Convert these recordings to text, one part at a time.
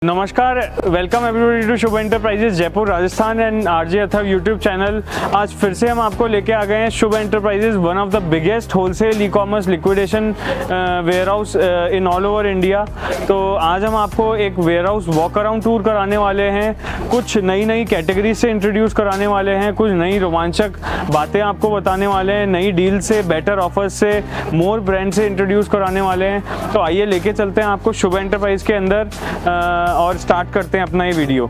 नमस्कार, welcome everybody to Shubh enterprises Jaipur Rajasthan and RJ Atharv YouTube channel. आज फिर से हम आपको लेके आ गए हैं Shubh enterprises, one of the biggest wholesale e commerce liquidation warehouse in all over India. तो आज हम आपको एक warehouse walk around tour कराने वाले हैं, कुछ नई कैटेगरी से इंट्रोड्यूस कराने वाले हैं, कुछ नई रोमांचक बातें आपको बताने वाले हैं, नई डील से, बेटर ऑफर्स से, मोर ब्रांड से इंट्रोड्यूस कराने वाले हैं। तो आइए लेके चलते हैं आपको शुभ एंटरप्राइज के अंदर और स्टार्ट करते हैं अपना ये वीडियो।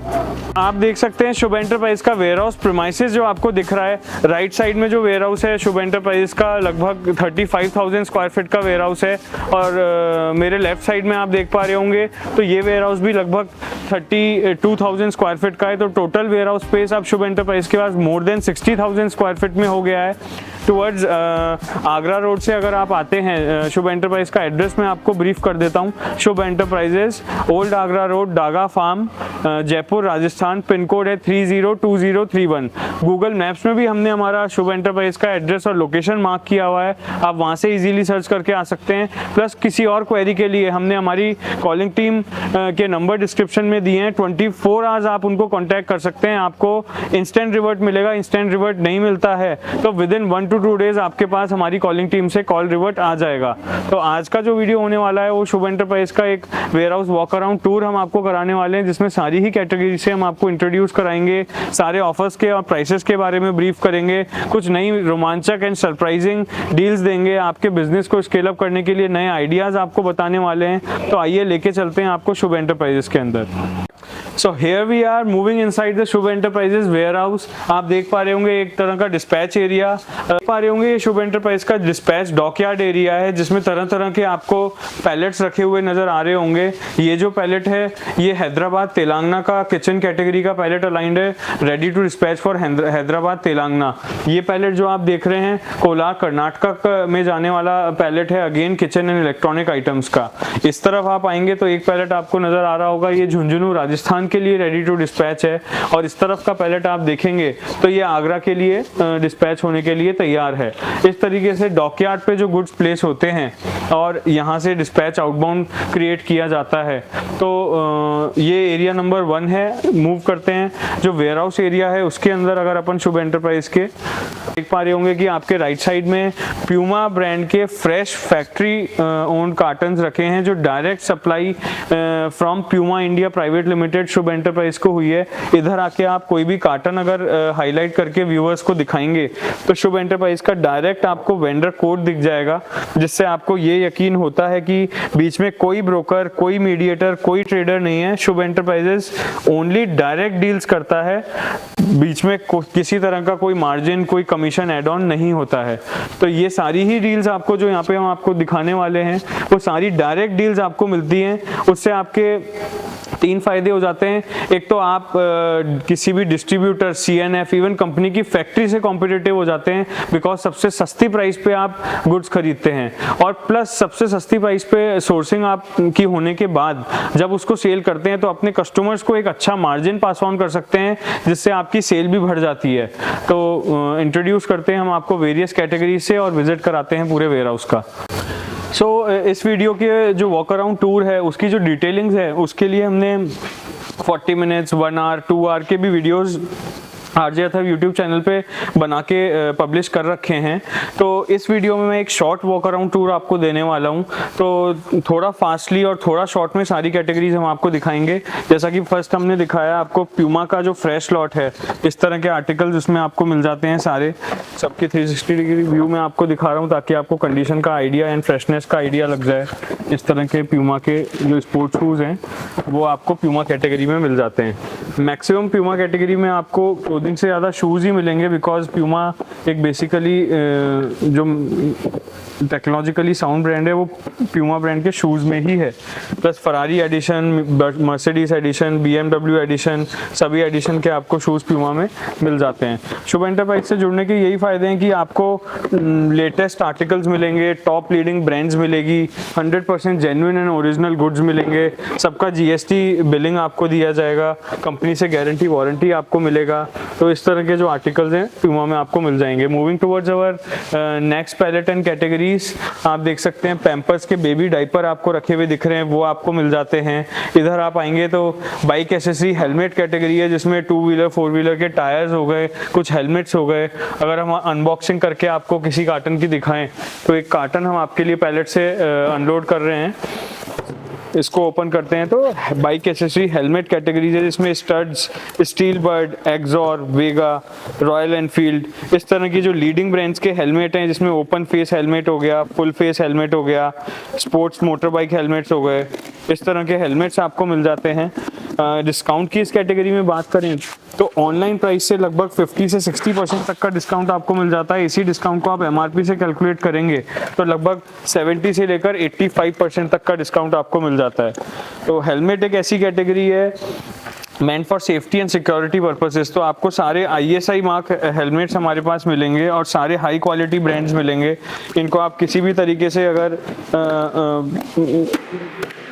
आप देख सकते हैं शुभ एंटरप्राइज का वेयर हाउस प्रीमाइसेस जो आपको दिख रहा है। राइट साइड में जो वेयर हाउस है शुभ एंटरप्राइज का लगभग 35,000 स्क्वायर फीट का वेयर हाउस है, और मेरे लेफ्ट साइड में आप देख पा रहे होंगे तो ये वेयर हाउस भी लगभग 32,000 स्क्वायर फीट का है। तो टोटल वेयर हाउस स्पेस आप शुभ एंटरप्राइज के पास मोर देन 60,000 स्क्वायर फीट में हो गया है। टुवर्ड्स आगरा रोड से अगर आप आते हैं, शुभ एंटरप्राइज का एड्रेस मैं आपको ब्रीफ कर देता हूँ। Shubh enterprises, old Agra road, Daga farm, Jaipur Rajasthan. Pin code है 302031। गूगल मैप्स में भी हमने हमारा शुभ एंटरप्राइज का एड्रेस और लोकेशन मार्क किया हुआ है, आप वहाँ से इजीली सर्च करके आ सकते हैं। प्लस किसी और क्वेरी के लिए हमने हमारी कॉलिंग टीम के नंबर डिस्क्रिप्शन में दिए हैं। 24 आवर्स आप उनको कॉन्टैक्ट कर सकते हैं। आपको इंस्टेंट रिवर्ट मिलेगा। इंस्टेंट रिवर्ट नहीं मिलता है तो विद इन 1 to 2 डेज आपके पास हमारी कॉलिंग टीम से कॉल रिवर्ट आ जाएगा। तो आज का जो वीडियो होने वाला है वो शुभ एंटरप्राइज का एक warehouse walk around tour हम आपको कराने वाले हैं, जिसमें सारी ही कैटेगरी से हम आपको इंट्रोड्यूस कराएंगे, सारे ऑफर्स के और प्राइसेस के बारे में ब्रीफ करेंगे, कुछ नई रोमांचक एंड सरप्राइजिंग डील्स देंगे, आपके बिजनेस को स्केल अप करने के लिए नए आइडियाज आपको बताने वाले हैं। तो आइए लेके चलते हैं आपको शुभ एंटरप्राइजेस के अंदर। So here we are moving inside the Shubh enterprises warehouse. आप देख पा रहे होंगे एक तरह का डिस्पैच एरिया, पा रहे होंगे ये शुभ एंटरप्राइज का डिस्पैच डॉकयार्ड एरिया है, जिसमें तरह तरह के आपको पैलेट्स रखे हुए नजर आ रहे होंगे। ये जो पैलेट है ये हैदराबाद तेलंगाना का किचन कैटेगरी का पैलेट अलाइंड है, ready to dispatch for Hyderabad Telangana. ये पैलेट जो आप देख रहे हैं कोलार कर्नाटका में जाने वाला पैलेट है, again kitchen and electronic items का। इस तरफ आप आएंगे तो एक पैलेट आपको नजर आ रहा होगा, ये झुंझुनू राजस्थान के लिए रेडी टू डिस्पैच है, और इस तरफ का पैलेट आप देखेंगे तो ये आगरा के लिए डिस्पैच होने के लिए तैयार है। इस तरीके से डॉकयार्ड पे जो गुड्स प्लेस होते हैं और यहाँ से डिस्पैच आउटबाउंड क्रिएट किया जाता है। तो ये एरिया नंबर 1 है। मूव करते हैं, जो वेयर हाउस एरिया है उसके अंदर अगर अपन शुभ एंटरप्राइज के देख पा रहे होंगे कि आपके राइट साइड में प्यूमा ब्रांड के फ्रेश फैक्ट्री ओन्ड कार्टन्स रखे हैं, जो direct supply from Puma India private limited Shubh enterprise को हुई है। इधर आके आप कोई भी कार्टन अगर हाईलाइट करके व्यूअर्स को दिखाएंगे तो शुभ एंटरप्राइज का डायरेक्ट आपको वेंडर कोड दिख जाएगा, जिससे आपको ये यकीन होता है कि बीच में कोई ब्रोकर, कोई मीडिएटर, कोई ट्रेडर नहीं है। शुभ एंटरप्राइजेस ओनली डायरेक्ट डील्स करता है, बीच में किसी तरह का कोई मार्जिन, कोई कमीशन एड ऑन नहीं होता है। तो ये सारी ही डील्स आपको जो यहाँ पे हम आपको दिखाने वाले हैं वो सारी डायरेक्ट डील्स आपको मिलती हैं। उससे आपके 3 फायदे हो जाते हैं। एक तो आप किसी भी डिस्ट्रीब्यूटर, CNF, इवन कंपनी की फैक्ट्री से कॉम्पिटिटिव हो जाते हैं, बिकॉज सबसे सस्ती प्राइस पे आप गुड्स खरीदते हैं, और प्लस सबसे सस्ती प्राइस पे सोर्सिंग आप की होने के बाद जब उसको सेल करते हैं तो अपने कस्टमर्स को एक अच्छा मार्जिन पास ऑन कर सकते हैं, जिससे आपकी सेल भी बढ़ जाती है। तो इंट्रोड्यूस करते हैं हम आपको वेरियस कैटेगरी से और विजिट कराते हैं पूरे वेयर हाउस का। इस वीडियो के जो वॉक अराउंड टूर है उसकी जो डिटेलिंग्स है उसके लिए हमने 40 मिनट्स, 1 आवर, 2 आवर के भी videos RJ Atharv YouTube channel पे बना के पब्लिश कर रखे हैं। तो इस वीडियो में मैं एक शॉर्ट वॉक अराउंड टूर आपको देने वाला हूं, तो थोड़ा फास्टली और थोड़ा शॉर्ट में सारी कैटेगरीज हम आपको दिखाएंगे। जैसा कि फर्स्ट हमने दिखाया आपको प्यूमा का जो फ्रेश लॉट है, इस तरह के आर्टिकल्स इसमें आपको मिल जाते हैं सारे। सबके 360 डिग्री व्यू में आपको दिखा रहा हूँ ताकि आपको कंडीशन का आइडिया एंड फ्रेशनेस का आइडिया लग जाए। इस तरह के प्यूमा के जो स्पोर्ट्स शूज़ हैं वो आपको प्यूमा कैटेगरी में मिल जाते हैं। मैक्सिमम प्यूमा कैटेगरी में आपको क्लोथिंग से ज़्यादा शूज़ ही मिलेंगे, बिकॉज प्यूमा एक बेसिकली जो टेक्नोलॉजिकली साउंड ब्रांड है वो प्यूमा ब्रांड के शूज़ में ही है। Plus Ferrari edition, Mercedes edition, BMW edition, सभी एडिशन के आपको शूज़ प्यूमा में मिल जाते हैं। शुभ एंटरप्राइज से जुड़ने के यही फ़ायदे हैं कि आपको लेटेस्ट आर्टिकल्स मिलेंगे, टॉप लीडिंग ब्रांड्स मिलेगी, 100% जेन्युइन एंड ओरिजिनल गुड्स मिलेंगे, सबका GST बिलिंग आपको दिया जाएगा, कंपनी से गारंटी वारंटी आपको मिलेगा। तो इस तरह के जो आर्टिकल्स हैं प्यूमा में आपको मिल जाएंगे। Moving towards our next pallet and category, accessories आप देख सकते हैं, पैम्पर्स के बेबी डाइपर आपको रखे हुए दिख रहे हैं, वो आपको मिल जाते हैं। इधर आप आएंगे तो बाइक एक्सेसरी हेलमेट कैटेगरी है, जिसमें 2 व्हीलर 4 व्हीलर के टायर्स हो गए, कुछ हेलमेट्स हो गए। अगर हम अनबॉक्सिंग करके आपको किसी कार्टन की दिखाएं तो एक कार्टन हम आपके लिए पैलेट से अनलोड कर रहे हैं। इसको ओपन करते हैं तो बाइक एक्सेसरी हेलमेट कैटेगरीज है, जिसमें स्टड्स, स्टील बर्ड, एक्सॉर, वेगा, रॉयल एनफील्ड, इस तरह की जो लीडिंग ब्रांड्स के हेलमेट हैं, जिसमें ओपन फेस हेलमेट हो गया, फुल फेस हेलमेट हो गया, स्पोर्ट्स मोटर बाइक हेलमेट्स हो गए, इस तरह के हेलमेट्स आपको मिल जाते हैं। डिस्काउंट की इस कैटेगरी में बात करें तो ऑनलाइन प्राइस से लगभग 50 से 60% तक का डिस्काउंट आपको मिल जाता है। इसी डिस्काउंट को आप एमआरपी से कैलकुलेट करेंगे तो लगभग 70 से लेकर 85% तक का डिस्काउंट आपको मिल जाता है। तो हेलमेट एक ऐसी कैटेगरी है मेंट for safety and security purposes, तो आपको सारे ISI मार्क हेलमेट्स हमारे पास मिलेंगे और सारे हाई क्वालिटी ब्रांड्स मिलेंगे। इनको आप किसी भी तरीके से अगर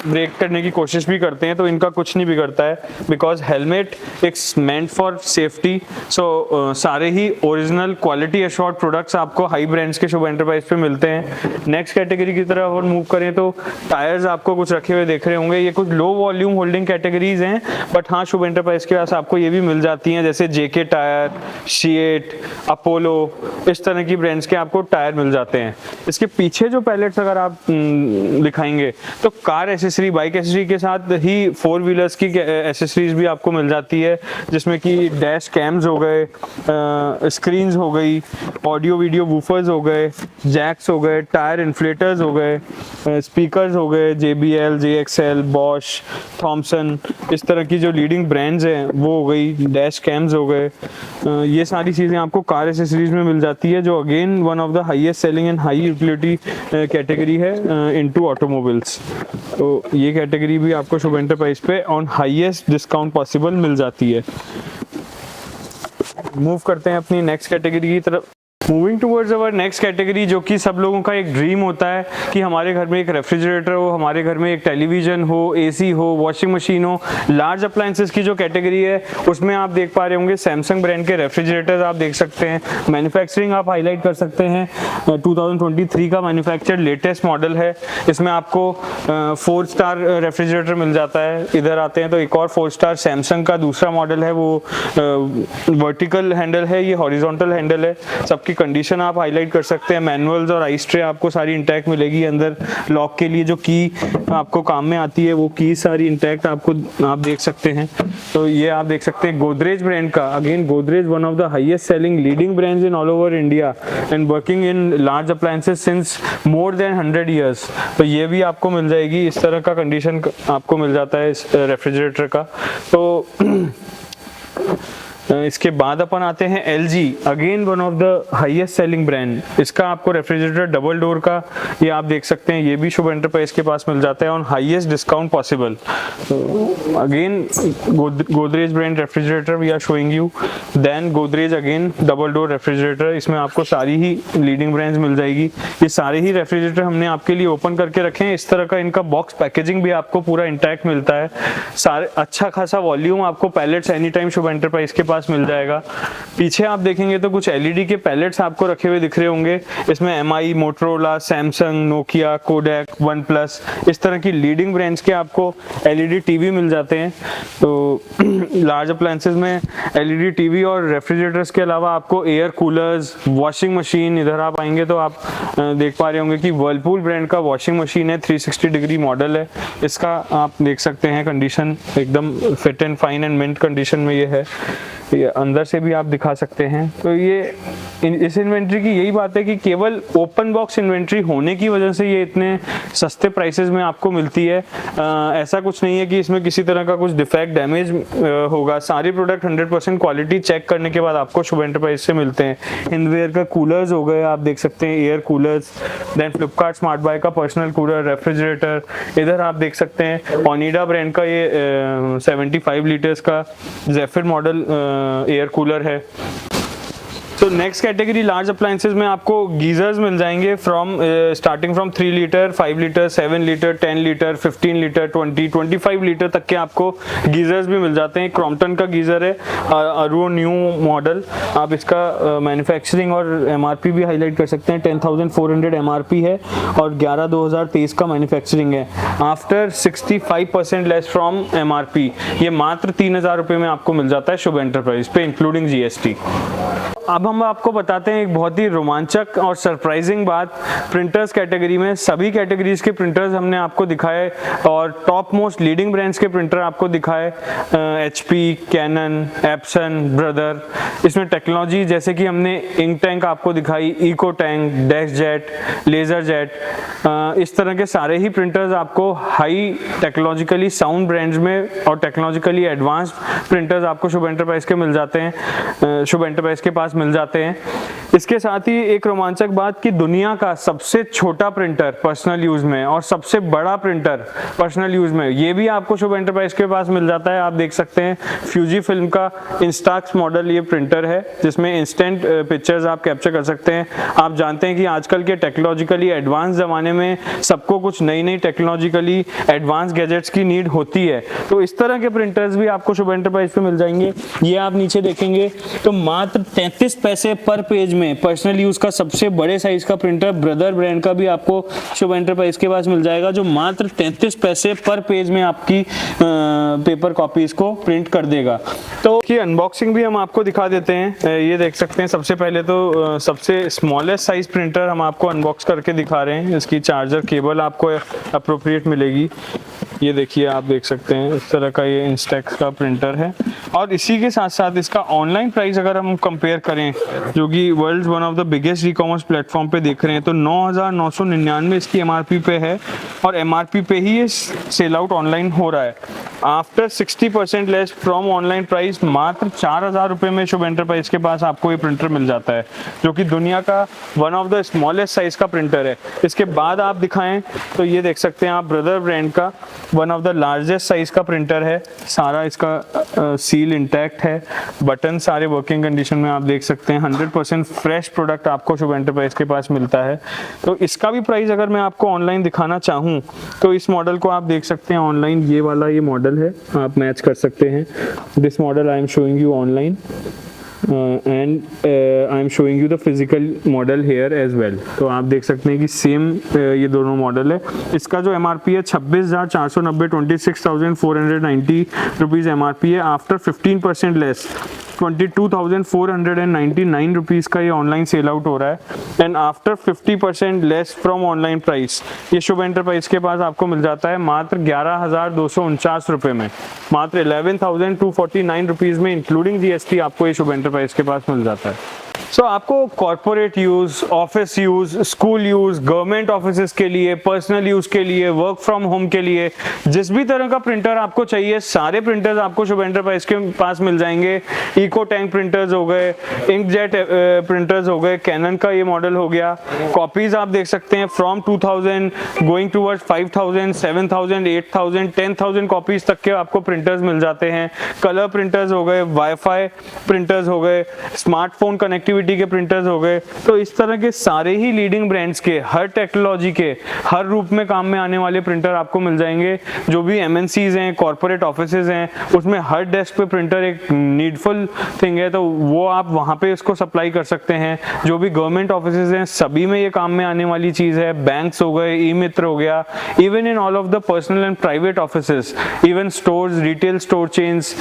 ब्रेक करने की कोशिश भी करते हैं तो इनका कुछ नहीं बिगड़ता है, because helmet it's meant for safety. So सारे ही ओरिजिनल क्वालिटी एश्योर्ड प्रोडक्ट्स आपको हाई ब्रांड्स के शुभ एंटरप्राइज पे मिलते हैं। नेक्स्ट कैटेगरी की तरफ और मूव करें तो टायर्स आपको कुछ रखे हुए देख रहे होंगे। ये कुछ लो वॉल्यूम होल्डिंग कैटेगरीज हैं, बट हाँ शुभ एंटरप्राइज के पास आपको ये भी मिल जाती हैं, जैसे JK टायर, शिएट, अपोलो, इस तरह की ब्रांड्स के आपको टायर मिल जाते हैं। इसके पीछे जो पैलेट्स अगर आप दिखाएंगे तो कार एसेसरी, बाइक एसेसरी के साथ ही 4 व्हीलर्स की एसेसरीज भी आपको मिल जाती है, जिसमें कि डैश कैम्स हो गए, स्क्रीन्स हो गई, ऑडियो वीडियो वूफर्स हो गए, जैक्स हो गए, टायर इन्फ्लेटर्स हो गए, स्पीकर्स हो गए, JBL, JXL, बॉश, थॉमसन, इस तरह की जो लीडिंग ब्रांड्स हैं वो हो गई, डैश कैम्स हो गए। ये सारी चीज़ें आपको कार एसेसरीज में मिल जाती है, जो again one of the highest selling and high utility category है इनटू ऑटोमोबाइल्स। तो ये कैटेगरी भी आपको शुभ एंटरप्राइज पे ऑन हाईएस्ट डिस्काउंट पॉसिबल मिल जाती है। मूव करते हैं अपनी नेक्स्ट कैटेगरी की तरफ। Moving towards our next category, जो कि सब लोगों का एक ड्रीम होता है कि हमारे घर में एक रेफ्रिजरेटर हो, हमारे घर में एक टेलीविजन हो, AC हो, वॉशिंग मशीन हो। लार्ज अप्लायंसेस की जो कैटेगरी है उसमें आप देख पा रहे होंगे सैमसंग ब्रांड के रेफ्रिजरेटर्स आप देख सकते हैं। मैन्युफैक्चरिंग आप हाईलाइट कर सकते हैं, 2023 का मैन्युफैक्चर्ड लेटेस्ट मॉडल है। इसमें आपको 4 स्टार रेफ्रिजरेटर मिल जाता है। इधर आते हैं तो एक और 4 स्टार सैमसंग का दूसरा मॉडल है, वो वर्टिकल हैंडल है, ये हॉरिजॉन्टल हैंडल है। सबकी कंडीशन आप हाईलाइट कर सकते हैं। मैनुअल्स और आइस ट्रे आपको सारी इंटैक्ट मिलेगी। अंदर लॉक के लिए जो की आपको काम में आती है वो की सारी इंटैक्ट आपको आप देख सकते हैं। तो ये आप देख सकते हैं गोदरेज ब्रांड का, again Godrej one of the highest selling leading brands in all over India and working in large appliances since more than 100 years. तो ये भी आपको मिल जाएगी, इस तरह का कंडीशन आपको मिल जाता है इस रेफ्रिजरेटर का। तो इसके बाद अपन आते हैं LG, again one of the highest selling brand. इसका आपको रेफ्रिजरेटर डबल डोर का ये आप देख सकते हैं, ये भी शुभ एंटरप्राइज के पास मिल जाता है on highest discount possible. Again Godrej brand refrigerator we are showing you. Then Godrej again double door refrigerator, इसमें आपको सारी ही लीडिंग ब्रांड्स मिल जाएगी। ये सारे ही रेफ्रिजरेटर हमने आपके लिए ओपन करके रखे हैं। इस तरह का इनका बॉक्स पैकेजिंग भी आपको पूरा इंटैक्ट मिलता है। सारे अच्छा खासा वॉल्यूम आपको पैलेट्स एनी टाइम शुभ एंटरप्राइज के पास मिल जाएगा। पीछे आप देखेंगे तो कुछ LED के पैलेट्स आपको रखे हुए दिख रहे होंगे। इसमें MI, Motorola, Samsung, Nokia, Kodak, one plus, इस तरह की लीडिंग ब्रांड्स के आपको LED TV मिल जाते हैं। तो लार्ज अप्लायंसेस में LED TV और रेफ्रिजरेटर्स के अलावा आपको एयर कूलर्स, वॉशिंग मशीन, इधर आप आएंगे तो आप देख पा रहे होंगे कि वर्लपूल ब्रांड का वॉशिंग मशीन है, 360 डिग्री मॉडल है। इसका आप देख सकते हैं कंडीशन एकदम fit and fine and mint condition में ये है। ये अंदर से भी आप दिखा सकते हैं। तो ये इस इन्वेंट्री की यही बात है कि केवल ओपन बॉक्स इन्वेंट्री होने की वजह से ये इतने सस्ते प्राइसेस में आपको मिलती है। ऐसा कुछ नहीं है कि इसमें किसी तरह का कुछ डिफेक्ट, डैमेज होगा। सारे प्रोडक्ट 100% क्वालिटी चेक करने के बाद आपको शुभ एंटरप्राइज से मिलते हैं। हिंदवेयर का कूलर्स हो गए, आप देख सकते हैं air coolers. Then Flipkart smart buy का पर्सनल कूलर, रेफ्रिजरेटर। इधर आप देख सकते हैं ओनिडा ब्रांड का ये 75 लीटर्स का जेफिर मॉडल एयर कूलर है। तो नेक्स्ट कैटेगरी लार्ज अप्लायंसेज में आपको गीजर्स मिल जाएंगे starting from 3 litre, 5 litre, 7 litre, 10 litre, 15 litre, 20, 25 litre तक के आपको गीजर्स भी मिल जाते हैं। क्रॉम्पटन का गीजर है, अरुओ न्यू मॉडल। आप इसका मैन्युफैक्चरिंग और एमआरपी भी हाईलाइट कर सकते हैं। 10,400 एमआरपी है और 11/2023 का मैन्युफैक्चरिंग है। आफ्टर 65% लेस फ्रॉम एमआरपी ये मात्र 3,000 रुपये में आपको मिल जाता है शुभ एंटरप्राइज पे, इंक्लूडिंग जीएसटी। अब हम आपको बताते हैं एक बहुत ही रोमांचक और सरप्राइजिंग बात। प्रिंटर्स कैटेगरी में सभी कैटेगरीज के प्रिंटर्स हमने आपको दिखाए और टॉप मोस्ट लीडिंग ब्रांड्स के प्रिंटर आपको दिखाए। HP, Canon, Epson, Brother. इसमें टेक्नोलॉजी जैसे कि हमने इंक टैंक आपको दिखाई, eco tank, dash jet, laser jet, इस तरह के सारे ही प्रिंटर्स आपको हाई टेक्नोलॉजिकली साउंड ब्रांड्स में और टेक्नोलॉजिकली एडवांस्ड प्रिंटर्स आपको शुभ एंटरप्राइज के मिल जाते हैं, शुभ एंटरप्राइज के पास मिल जाते हैं। इसके साथ ही एक रोमांचक बात कि दुनिया का सबसे छोटा प्रिंटर पर्सनल यूज में और सबसे बड़ा प्रिंटर पर्सनल यूज में ये भी आपको शुभ एंटरप्राइज के पास मिल जाता है। आप देख सकते हैं फ्यूजी फिल्म का इंस्टाक्स मॉडल ये प्रिंटर है जिसमें इंस्टेंट पिक्चर्स आप कैप्चर कर सकते हैं। आप जानते हैं कि आजकल के टेक्नोलॉजिकली एडवांस जमाने में सबको कुछ नई नई टेक्नोलॉजिकली एडवांस गैजेट्स की नीड होती है, तो इस तरह के प्रिंटर्स भी आपको शुभ एंटरप्राइज पे मिल जाएंगे। ये आप नीचे देखेंगे तो मात्र 33 पैसे पर पेज में पर्सनल यूज का सबसे बड़े साइज का प्रिंटर ब्रदर ब्रांड का भी आपको शुभ एंटरप्राइज के पास मिल जाएगा, जो मात्र 33 पैसे पर पेज में आपकी पेपर कॉपीज को प्रिंट कर देगा। तो की अनबॉक्सिंग भी हम आपको दिखा देते हैं। ये देख सकते हैं सबसे पहले तो सबसे स्मॉलेस्ट साइज प्रिंटर हम आपको अनबॉक्स करके दिखा रहे हैं। इसकी चार्जर केबल आपको अप्रोप्रिएट मिलेगी। ये देखिए, आप देख सकते हैं इस तरह का ये इंस्टेक्स का प्रिंटर है। और इसी के साथ साथ इसका ऑनलाइन प्राइस अगर हम कंपेयर करें, जो कि world one of the biggest e commerce platform पे देख रहे हैं, तो 9,999 इसकी एमआरपी पे है और एमआरपी पे ही ये सेल आउट ऑनलाइन हो रहा है। After 60% less from online price मात्र 4,000 रुपये में शुभ एंटरप्राइज के पास आपको ये प्रिंटर मिल जाता है, जो कि दुनिया का one of the smallest size का प्रिंटर है। इसके बाद आप दिखाएं तो ये देख सकते हैं आप ब्रदर ब्रांड का one of the largest size का प्रिंटर है। सारा इसका सील इंटैक्ट है, बटन सारे वर्किंग कंडीशन में आप देख सकते हैं। 100% फ्रेश प्रोडक्ट आपको शुभ एंटरप्राइज के पास मिलता है। तो इसका भी प्राइस अगर मैं आपको ऑनलाइन दिखाना चाहूँ तो इस मॉडल को आप देख सकते हैं ऑनलाइन, ये वाला ये मॉडल है, आप मैच कर सकते हैं। This model I am showing you online and I am showing you the physical model here as well। तो आप देख सकते हैं कि सेम ये दोनों मॉडल है। इसका जो एमआरपी है 26,490, 26,490 रुपीज़ एमआरपी है। आफ्टर 15% लेस 22,499 रुपीज़ का ये ऑनलाइन सेल आउट हो रहा है। And after 50% less from online price ये शुभ एंटरप्राइज के पास आपको मिल जाता है मात्र 11,249 रुपये में, मात्र 11,249 रुपीज़ में इंक्लूडिंग जीएसटी आपको ये शुभ एंटरप्राइज के पास मिल जाता है। सो आपको corporate use, office use, school use, government office के लिए, पर्सनल यूज़ के लिए, वर्क फ्रॉम होम के लिए जिस भी तरह का प्रिंटर आपको चाहिए, सारे प्रिंटर्स आपको शुभ एंटरप्राइज के पास मिल जाएंगे। इको टैंक प्रिंटर्स हो गए, इंकजेट प्रिंटर्स हो गए, कैनन का ये मॉडल हो गया। कॉपीज़ आप देख सकते हैं फ्रॉम 2,000 गोइंग टूवर्ड्स 5,000, 7,000, 8,000, 10,000 कॉपीज़ तक के आपको प्रिंटर्स मिल जाते हैं। कलर प्रिंटर्स हो गए, वाईफाई प्रिंटर्स हो गए, स्मार्टफोन कनेक्टिविटी के प्रिंटर्स हो गए। तो इस तरह के सारे ही लीडिंग ब्रांड्स के, हर टेक्नोलॉजी के, हर रूप में काम में आने वाले प्रिंटर आपको मिल जाएंगे। जो भी एमएनसीज हैं, कॉर्पोरेट ऑफिसेज हैं, उसमें हर डेस्क पे प्रिंटर एक नीडफुल थिंग है, तो वो आप वहाँ पे इसको सप्लाई कर सकते हैं। जो भी गवर्नमेंट ऑफिसेज हैं सभी में ये काम में आने वाली चीज़ है। बैंक्स हो गए, ई मित्र हो गया, even in all of the personal and private offices, even stores, retail store chains,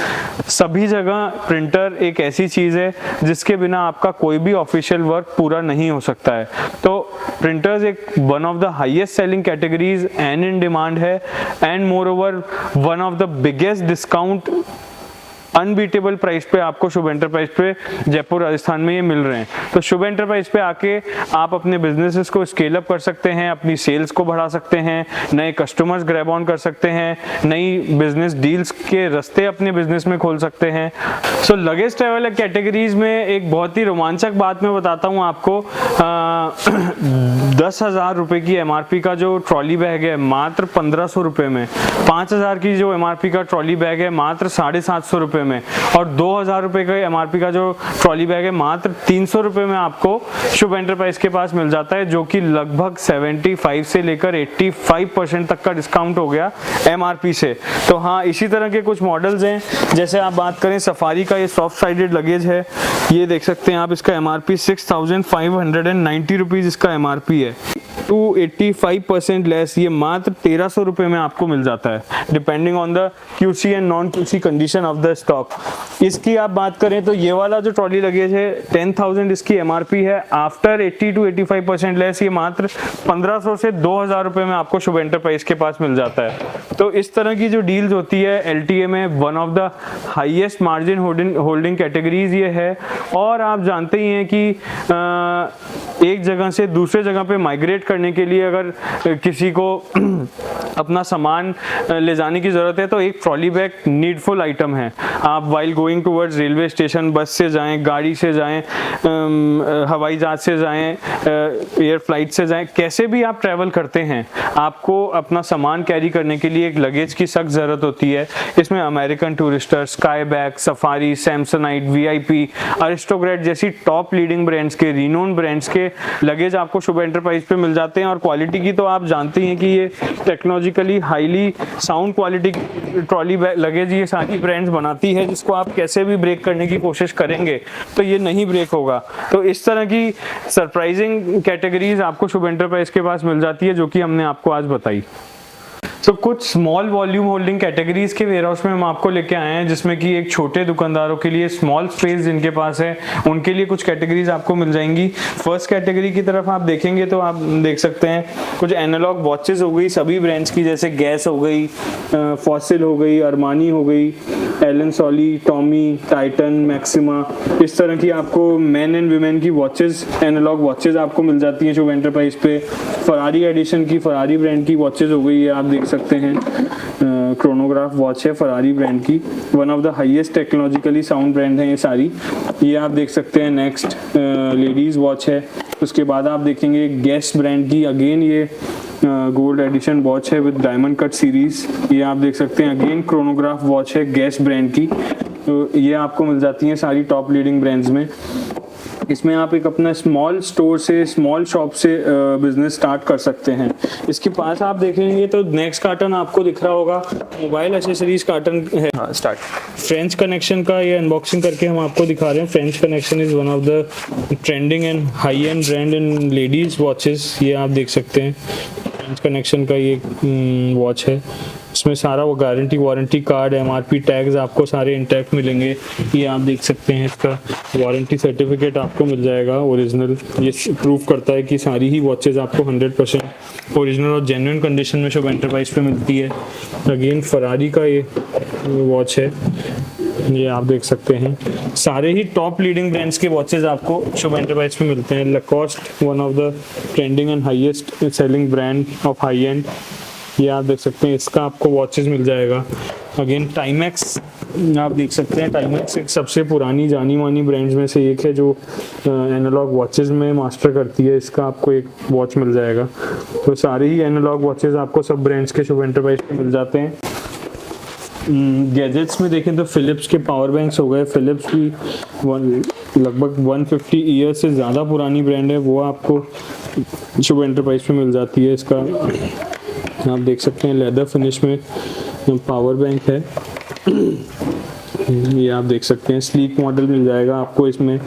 सभी जगह प्रिंटर एक ऐसी चीज़ है जिसके बिना आपका कोई भी ऑफिशियल वर्क पूरा नहीं हो सकता है। तो प्रिंटर्स एक one of the highest selling categories and in demand है, and moreover one of the biggest discount unbeatable price पे आपको शुभ एंटरप्राइज पे जयपुर राजस्थान में ये मिल रहे हैं। तो शुभ एंटरप्राइज पे आके आप अपने बिजनेसेस को स्केल अप कर सकते हैं, अपनी सेल्स को बढ़ा सकते हैं, नए कस्टमर्स ग्रैब ऑन कर सकते हैं, नई बिजनेस डील्स के रास्ते अपने बिजनेस में खोल सकते हैं। सो लगेज ट्रैवल कैटेगरीज में एक बहुत ही रोमांचक बात मैं बताता हूँ आपको। 10,000 रुपये की MRP का जो ट्रॉली बैग है मात्र 1,500 रुपये में, 5,000 की जो MRP का ट्रॉली बैग है मात्र 750 रुपये में, और 2,000 रुपये का MRP का जो ट्रॉली बैग है मात्र 300 रुपये में आपको शुभ एंटरप्राइज के पास मिल जाता है, जो कि लगभग 75 से लेकर 85% तक का डिस्काउंट हो गया MRP से। तो हाँ, इसी तरह के कुछ मॉडल्स हैं। जैसे आप बात करें सफारी का, ये सॉफ्ट साइडेड लगेज है, ये देख सकते हैं आप, इसका MRP 6,590 रुपीज़ इसका MRP है, 285% लेस, ये मात्र 1,300 रुपये में आपको मिल जाता है, depending on the QC and non QC condition of the stock. इसकी आप बात करें तो ये वाला जो ट्रॉली लगेज है 10,000 इसकी MRP है, आफ्टर 80 to 85% लेस ये मात्र 1,500 से 2,000 रुपये में आपको शुभ एंटरप्राइज के पास मिल जाता है। तो इस तरह की जो डील्स होती है LTA में, one of the highest margin holding categories ये है। और आप जानते ही हैं कि एक जगह से दूसरे जगह पे माइग्रेट करने के लिए अगर किसी को अपना सामान ले जाने की ज़रूरत है तो एक ट्रॉली बैग नीडफुल आइटम है। आप while going towards railway station bus से जाएं, गाड़ी से जाएं, हवाई जहाज से जाएं, एयर फ्लाइट से जाएं, कैसे भी आप ट्रैवल करते हैं, आपको अपना सामान कैरी करने के लिए एक लगेज की सख्त ज़रूरत होती है। इसमें American Tourister, Sky Bag, Safari, Samsonite, VIP, Aristocrat जैसी टॉप लीडिंग ब्रांड्स के, रिनोन ब्रांड्स के लगेज आपको शुभ एंटरप्राइज पे मिल जाते हैं। और क्वालिटी की तो आप जानते हैं कि ये technologically highly sound quality trolley luggage ये सारी ब्रांड्स बनाती है, जिसको आप कैसे भी ब्रेक करने की कोशिश करेंगे तो ये नहीं ब्रेक होगा। तो इस तरह की सरप्राइजिंग कैटेगरीज आपको शुभ एंटरप्राइज के पास मिल जाती है, जो कि हमने आपको आज बताई। तो कुछ स्मॉल वॉल्यूम होल्डिंग कैटेगरीज के वेयरहाउस में हम आपको लेके आए हैं, जिसमें कि एक छोटे दुकानदारों के लिए स्मॉल स्पेस जिनके पास है उनके लिए कुछ कैटेगरीज आपको मिल जाएंगी। फर्स्ट कैटेगरी की तरफ आप देखेंगे तो आप देख सकते हैं कुछ एनालॉग वॉचेस हो गई सभी ब्रांड्स की, जैसे गैस हो गई, फॉसिल हो गई, अरमानी हो गई, एलन सोली, टॉमी, टाइटन, मैक्सिमा, इस तरह की आपको मेन एंड वीमेन की वॉचेस, एनालॉग वॉचेस आपको मिल जाती हैं शुभ एंटरप्राइज पे। फरारी एडिशन की फरारी ब्रांड की वॉचेस हो गई, ये आप देख सकते हैं, क्रोनोग्राफ वॉच है फरारी ब्रांड की, one of the highest technologically sound brand है ये सारी, ये आप देख सकते हैं। नेक्स्ट लेडीज वॉच है, उसके बाद आप देखेंगे गेस्ट ब्रांड की, अगेन ये गोल्ड एडिशन वॉच है विद डायमंड कट सीरीज, ये आप देख सकते हैं। अगेन क्रोनोग्राफ वॉच है गेस्ट ब्रांड की, तो ये आपको मिल जाती हैं सारी टॉप लीडिंग ब्रांड्स में। इसमें आप एक अपना स्मॉल स्टोर से, स्मॉल शॉप से बिजनेस स्टार्ट कर सकते हैं। इसके पास आप देखेंगे तो नेक्स्ट कार्टन आपको दिख रहा होगा, मोबाइल एक्सेसरीज कार्टन है। हाँ, स्टार्ट। फ्रेंच कनेक्शन का ये अनबॉक्सिंग करके हम आपको दिखा रहे हैं। French connection is one of the trending and high and brand in ladies watches, ये आप देख सकते हैं। फ्रेंच कनेक्शन का ये वॉच है, इसमें सारा वो guarantee warranty card, MRP tags आपको सारे इंटैक्ट मिलेंगे, ये आप देख सकते हैं। इसका वारंटी सर्टिफिकेट आपको मिल जाएगा ओरिजिनल, ये प्रूफ करता है कि सारी ही वॉचेस आपको 100% ओरिजिनल और जेन्युइन कंडीशन में शुभ एंटरप्राइज पे मिलती है। अगेन फरारी का ये वॉच है, ये आप देख सकते हैं। सारे ही टॉप लीडिंग ब्रांड्स के वॉचेस आपको शुभ एंटरप्राइज पे मिलते हैं। Lacoste one of the trending and highest selling brand of high end, ये आप देख सकते हैं, इसका आपको वॉचेस मिल जाएगा। अगेन टाइमैक्स आप देख सकते हैं, टाइमैक्स एक सबसे पुरानी जानी मानी ब्रांड्स में से एक है जो एनालॉग वॉचेस में मास्टर करती है, इसका आपको एक वॉच मिल जाएगा। तो सारे ही एनालॉग वॉचेस आपको सब ब्रांड्स के शुभ एंटरप्राइज पे मिल जाते हैं। गैजेट्स में देखें तो फिलिप्स के पावर बैंक्स हो गए, फिलिप्स की लगभग 150 ईयर से ज़्यादा पुरानी ब्रांड है, वो आपको शुभ एंटरप्राइज पे मिल जाती है। इसका आप देख सकते हैं लेदर फिनिश में पावर बैंक है, ये आप देख सकते हैं। स्लीक मॉडल मिल जाएगा आपको इसमें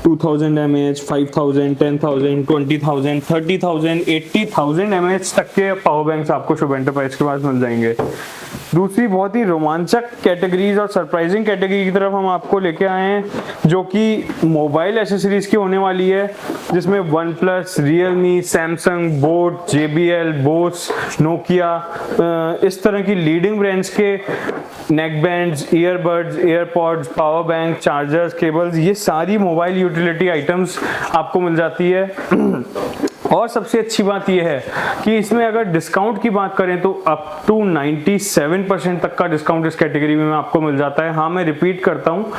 2000 mAh, 5000, 10,000, 20,000, 30,000, 80,000 mAh तक के पावर बैंक्स आपको शुभ एंटरप्राइज के पास मिल जाएंगे। दूसरी बहुत ही रोमांचक कैटेगरीज और सरप्राइजिंग कैटेगरी की तरफ हम आपको लेके आए हैं, जो कि मोबाइल एसेसरीज की होने वाली है, जिसमें OnePlus, Realme, Samsung, Boat, JBL, Bose, Nokia, इस तरह की लीडिंग ब्रांड्स के neckbands, earbuds, AirPods, power bank, chargers, cables, ये सारी मोबाइल यूटिलिटी आइटम्स आपको मिल जाती है। और सबसे अच्छी बात यह है कि इसमें अगर डिस्काउंट की बात करें तो अप टू 97% तक का डिस्काउंट इस कैटेगरी में आपको मिल जाता है। हाँ, मैं रिपीट करता हूँ,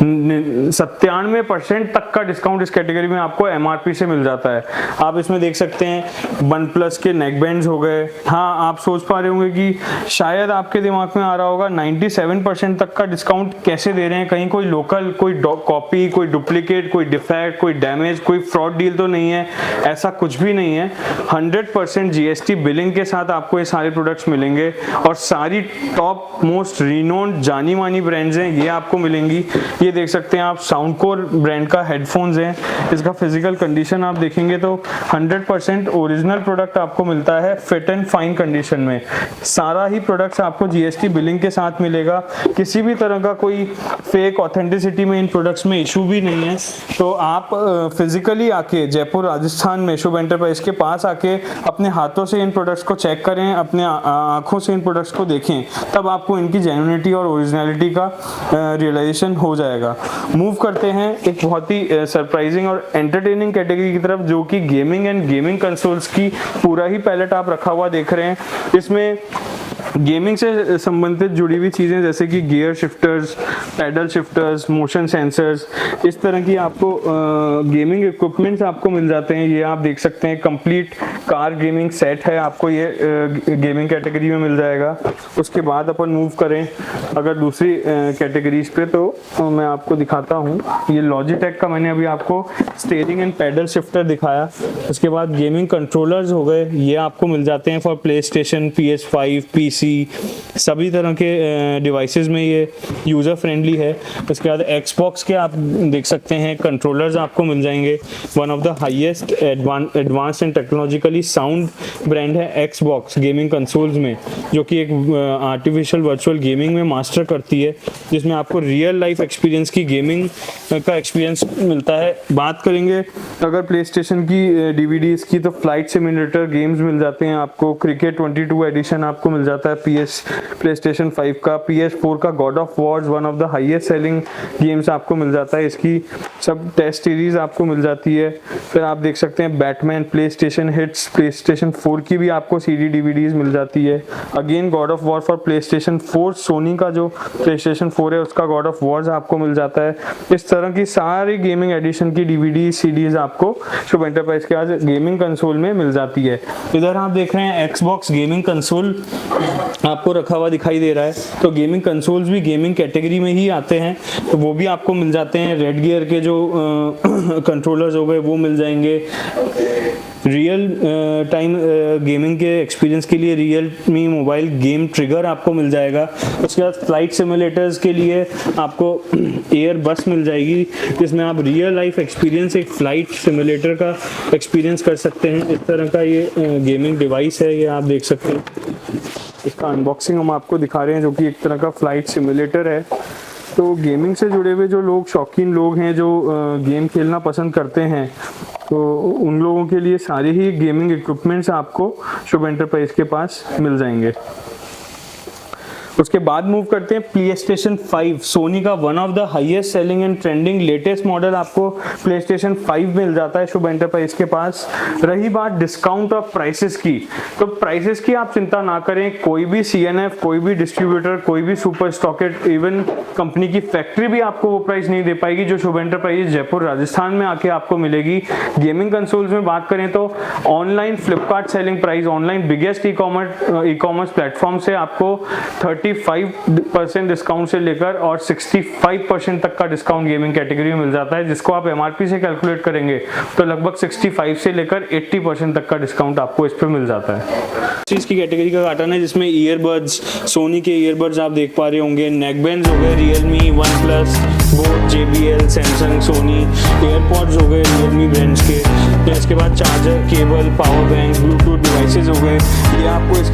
97% तक का डिस्काउंट इस कैटेगरी में आपको MRP से मिल जाता है। आप इसमें देख सकते हैं वन प्लस के नेक बैंड्स हो गए। हाँ, आप सोच पा रहे होंगे कि शायद आपके दिमाग में आ रहा होगा 97% तक का डिस्काउंट कैसे दे रहे हैं, कहीं कोई लोकल, कोई कॉपी, कोई डुप्लीकेट, कोई डिफेक्ट, कोई डैमेज, कोई फ्रॉड डील तो नहीं है? ऐसा कुछ भी नहीं है। 100% GST बिलिंग के साथ आपको ये सारे प्रोडक्ट्स मिलेंगे और सारी टॉप मोस्ट रिनोन्ड जानी मानी ब्रांड्स हैं, ये आपको मिलेंगी। ये देख सकते हैं आप, साउंडकोर ब्रांड का हेडफोन्स है। इसका फिजिकल कंडीशन आप देखेंगे तो 100% ओरिजिनल प्रोडक्ट आपको मिलता है फिट एंड फाइन कंडीशन में। सारा ही प्रोडक्ट्स आपको GST बिलिंग के साथ मिलेगा। किसी भी तरह का कोई फेक ऑथेंटिसिटी में इन प्रोडक्ट्स में इशू भी नहीं है। तो आप फिजिकली आके जयपुर राजस्थान में शुभ एंटरप्राइज के पास आके अपने हाथों से इन प्रोडक्ट्स को चेक करें, अपने आंखों से इन प्रोडक्ट्स को देखें, तब आपको इनकी जेन्युइनिटी और ओरिजिनलिटी का रियलाइजेशन हो जाएगा। मूव करते हैं एक बहुत ही सरप्राइजिंग और एंटरटेनिंग कैटेगरी की तरफ, जो कि गेमिंग एंड गेमिंग कंसोल्स की पूरा ही पैलेट आप रखा हुआ देख रहे हैं। इसमें गेमिंग से संबंधित जुड़ी हुई चीज़ें जैसे कि gear shifters, paddle shifters, motion sensors, इस तरह की आपको गेमिंग इक्विपमेंट्स आपको मिल जाते हैं। ये आप देख सकते हैं कंप्लीट कार गेमिंग सेट है, आपको ये गेमिंग कैटेगरी में मिल जाएगा। उसके बाद अपन मूव करें अगर दूसरी कैटेगरीज पे, तो मैं आपको दिखाता हूँ। ये लॉजिटेक का मैंने अभी आपको स्टीयरिंग एंड पैडल शिफ्टर दिखाया। उसके बाद गेमिंग कंट्रोलर्स हो गए, ये आपको मिल जाते हैं for play station, PS5, PC, सभी तरह के डिवाइसेस में ये यूज़र फ्रेंडली है। उसके बाद Xbox के आप देख सकते हैं कंट्रोलर्स आपको मिल जाएंगे। One of the highest advance and technologically sound brand है Xbox गेमिंग कंसोल्स में, जो कि एक आर्टिफिशियल वर्चुअल गेमिंग में मास्टर करती है, जिसमें आपको रियल लाइफ एक्सपीरियंस की गेमिंग का एक्सपीरियंस मिलता है। बात करेंगे अगर प्ले स्टेशन की DVDs की, तो फ्लाइट सिमुलेटर गेम्स मिल जाते हैं आपको। क्रिकेट 22 एडिशन आपको मिल जाता है प्ले स्टेशन 5 का। PS4 का God of Wars one of the highest selling games आपको मिल जाता है, इसकी सब टेस्ट सीरीज आपको मिल जाती है। फिर आप देख सकते हैं Batman, play station hits, play station 4 की भी आपको CD DVDs मिल जाती है। Again God of War for play station 4, Sony का जो प्ले स्टेशन 4 है उसका गॉड ऑफ वॉर्स आपको मिल जाता है। इस तरह की सारी गेमिंग एडिशन की DVD CDs आपको शुभ एंटरप्राइज के आज गेमिंग कंसोल में मिल जाती है। इधर आप देख रहे हैं Xbox गेमिंग कंसोल आपको रखा हुआ दिखाई दे रहा है। तो गेमिंग कंसोल्स भी गेमिंग कैटेगरी में ही आते हैं, तो वो भी आपको मिल जाते हैं। रेड गियर के जो कंट्रोलर्स हो गए वो मिल जाएंगे। रियल टाइम गेमिंग के एक्सपीरियंस के लिए रियलमी मोबाइल गेम ट्रिगर आपको मिल जाएगा। उसके बाद फ्लाइट सिमुलेटर्स के लिए आपको एयर बस मिल जाएगी, जिसमें आप रियल लाइफ एक्सपीरियंस एक फ्लाइट सिमुलेटर का एक्सपीरियंस कर सकते हैं। इस तरह का ये गेमिंग डिवाइस है, ये आप देख सकते हैं। इसका अनबॉक्सिंग हम आपको दिखा रहे हैं, जो कि एक तरह का फ्लाइट सिमुलेटर है। तो गेमिंग से जुड़े हुए जो लोग, शौकीन लोग हैं जो गेम खेलना पसंद करते हैं, तो उन लोगों के लिए सारे ही गेमिंग इक्विपमेंट्स आपको शुभ एंटरप्राइज के पास मिल जाएंगे। उसके बाद मूव करते हैं प्ले स्टेशन 5, सोनी का one of the highest selling and trending latest model आपको प्ले स्टेशन 5 मिल जाता है शुभ एंटरप्राइज के पास। रही बात डिस्काउंट और प्राइसेस की, तो प्राइसेस की आप चिंता ना करें। कोई भी CNF, कोई भी डिस्ट्रीब्यूटर, कोई भी सुपर स्टॉकेट, इवन कंपनी की फैक्ट्री भी आपको वो प्राइस नहीं दे पाएगी जो शुभ एंटरप्राइज जयपुर राजस्थान में आके आपको मिलेगी। गेमिंग कंसोल्स में बात करें तो online Flipkart selling price, online biggest e commerce platform से आपको 35% डिस्काउंट से लेकर और 65% तक का डिस्काउंट गेमिंग कैटेगरी में मिल जाता है, जिसको आप MRP से कैलकुलेट करेंगे तो लगभग 65 से लेकर 80% तक का डिस्काउंट आपको इस पर मिल जाता है। चीज की कैटेगरी का कार्टन है, जिसमें ईयरबड्स, सोनी के ईयरबड्स आप देख पा रहे होंगे, नेकबैंड्स हो गए Realme, OnePlus, boAt, JBL, Samsung, Sony, AirPods हो गए रियलमी ब्रांड्स के। फिर इसके बाद charger, cable, power bank, bluetooth devices हो गए, ये आपको इस